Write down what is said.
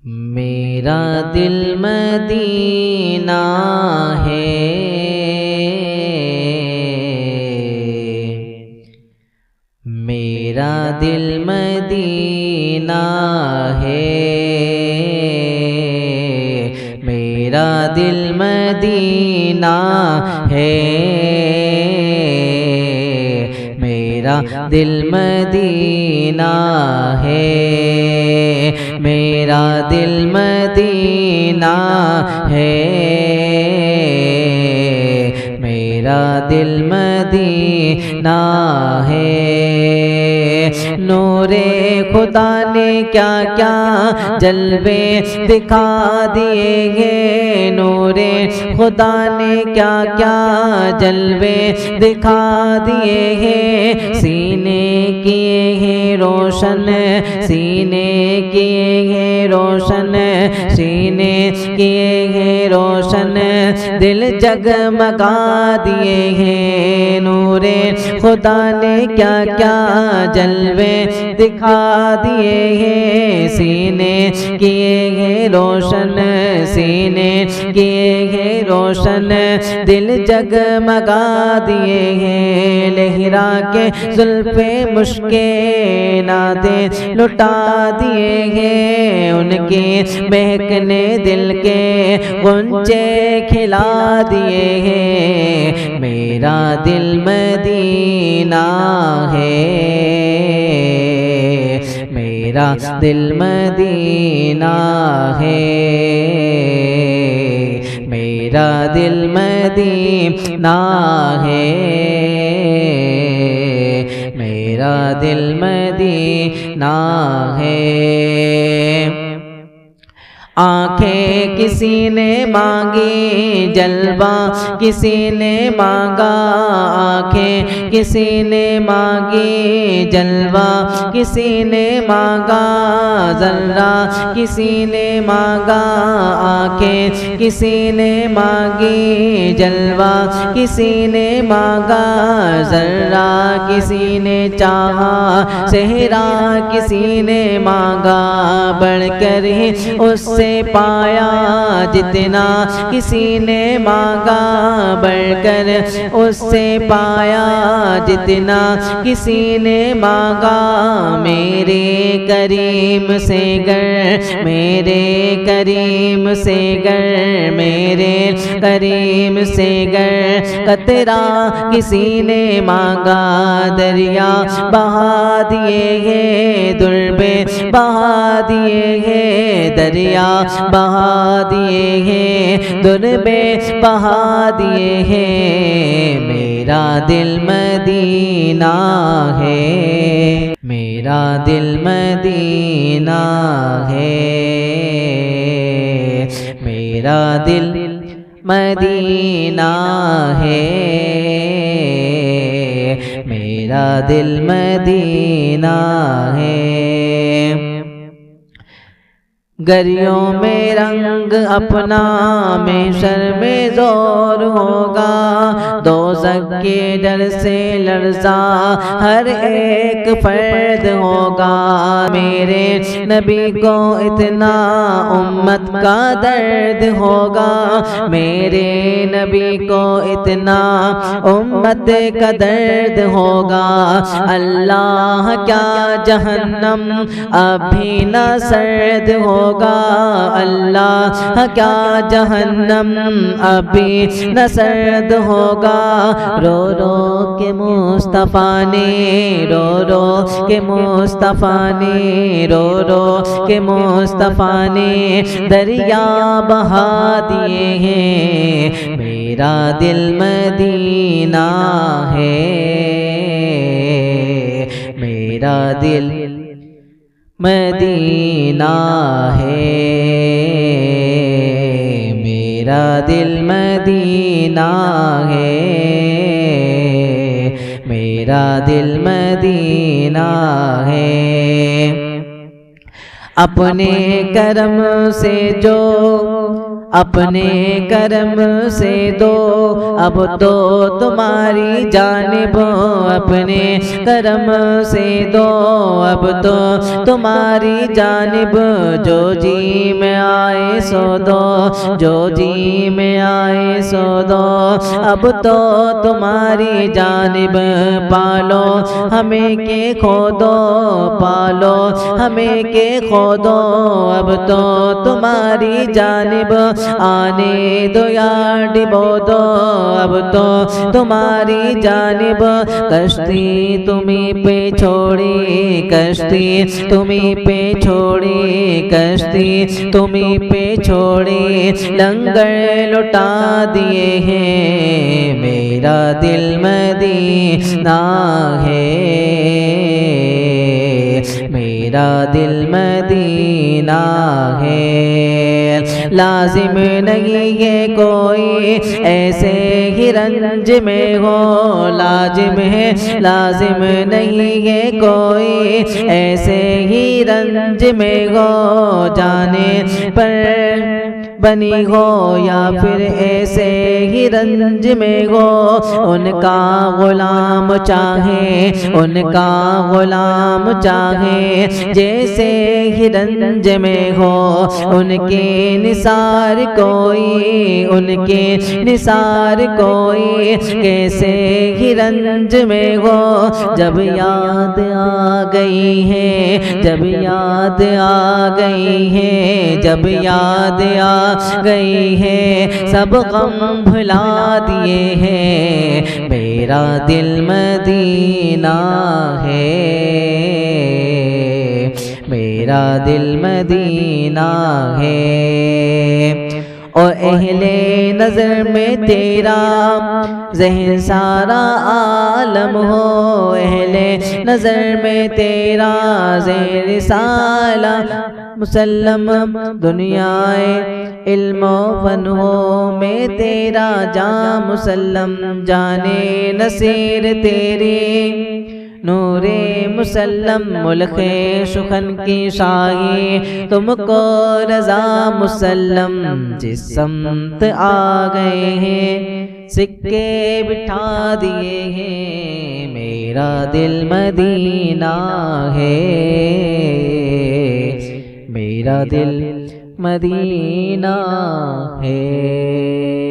میرا دل مدینہ ہے، میرا دل مدینہ ہے، میرا دل مدینہ ہے، میرا دل مدینہ ہے، میرا دل مدینہ ہے، میرا دل مدینہ ہے۔ نور خدا نے کیا کیا جلوے دکھا دیے ہیں، نور خدا نے کیا کیا جلوے دکھا دیے ہیں، سینے کیے ہیں روشن، سینے کیے ہیں روشن، سینے کیے ہیں روشن، دل جگمگا دیے ہیں، نور خدا نے کیا کیا جلوے دکھا دیے ہیں، سینے کیے ہیں روشن، سینے کیے ہیں روشن، دل جگمگا دیے ہیں، لہرا کے زلف مشکیں نادیں لٹا دیے ہیں، ان کے مہکنے دل کے غنچے کھلا دیے ہیں، میرا دل مدینہ ہے، میرا دل مدینہ ہے، میرا دل مدینہ ہے، میرا دل مدینہ ہے۔ آنکھیں کسی نے مانگی جلوہ کسی نے مانگا، آنکھیں کسی نے مانگی جلوہ کسی نے مانگا، ذرہ کسی نے مانگا، آنکھیں کسی نے مانگی جلوہ کسی نے مانگا، ذرہ کسی نے چاہا صحرا کسی نے مانگا، بڑھ کر ہی اس سے پایا جتنا کسی نے مانگا، بڑھ کر اس سے پایا جتنا کسی نے مانگا، میرے کریم سے گر، میرے کریم سے گر، میرے کریم سے گر، قطرہ کسی نے مانگا، دریا بہا دیے ہیں، دربے بہا دیے ہیں، دریا بہا دیے ہیں، دربے بہا دیے ہیں، میرا دل مدینہ ہے، میرا دل مدینہ ہے، میرا دل مدینہ ہے، میرا دل مدینہ ہے۔ گریوں میں رنگ اپنا محشر میں زور ہوگا، دوزخ کے ڈر سے لرزا ہر ایک فرد ہوگا، میرے نبی کو اتنا امت کا درد ہوگا، میرے نبی کو اتنا امت کا درد ہوگا، اللہ کیا جہنم ابھی نہ سرد ہوگا، اللہ کیا جہنم ابھی نہ سرد ہوگا، رو رو کے مصطفیٰ نے، رو رو کے مصطفیٰ نے، رو رو کے مصطفیٰ نے دریا بہا دیے ہیں، میرا دل مدینہ ہے، میرا دل مدینہ ہے، میرا دل مدینہ ہے، میرا دل مدینہ ہے۔ اپنے کرم سے جو اپنے کرم سے دو اب تو تمہاری جانب اپنے کرم سے دو اب تو تمہاری جانب جو جی میں آئے سو دو جو جی میں آئے سو دو اب تو تمہاری جانب پالو ہمیں کہ کھودو پالو ہمیں کہ کھودو اب تو تمہاری جانب آنے دو یا ڈبو دو اب تو تمہاری جانب کشتی تمہیں پہ چھوڑی کشتی تمہیں پہ چھوڑی کشتی تمہیں پہ چھوڑی لنگر لٹا دیے ہیں میرا دل مدینہ ہے میرا دل مدینہ ہے لازم نہیں ہے کوئی ایسے ہی رنج میں ہو لازم نہیں ہے کوئی ایسے ہی رنج میں ہو جانے پر بنی ہو یا پھر ایسے ہی رنج میں ہو ان کا غلام چاہے ان کا غلام چاہے جیسے ہی رنج میں ہو ان کے نثار کوئی ان کے نثار کوئی کیسے ہی رنج میں ہو جب یاد آ گئی ہے جب یاد آ گئی ہے جب یاد آ گئی ہے سب غم بھلا دیے ہیں میرا دل مدینہ ہے میرا دل مدینہ ہے اور اہل نظر میں تیرا ذہن سارا عالم ہو اہل نظر میں تیرا ذہن سارا مسلم دنیائے علم و فن ہو میں تیرا جام مسلم جانے نصیر تیری نور مسلم ملک سخن کی شاہی تم کو رضا مسلم جس سمت آ گئے ہیں سکے بٹھا دیے ہیں میرا دل مدینہ ہے میرا دل مدینہ ہے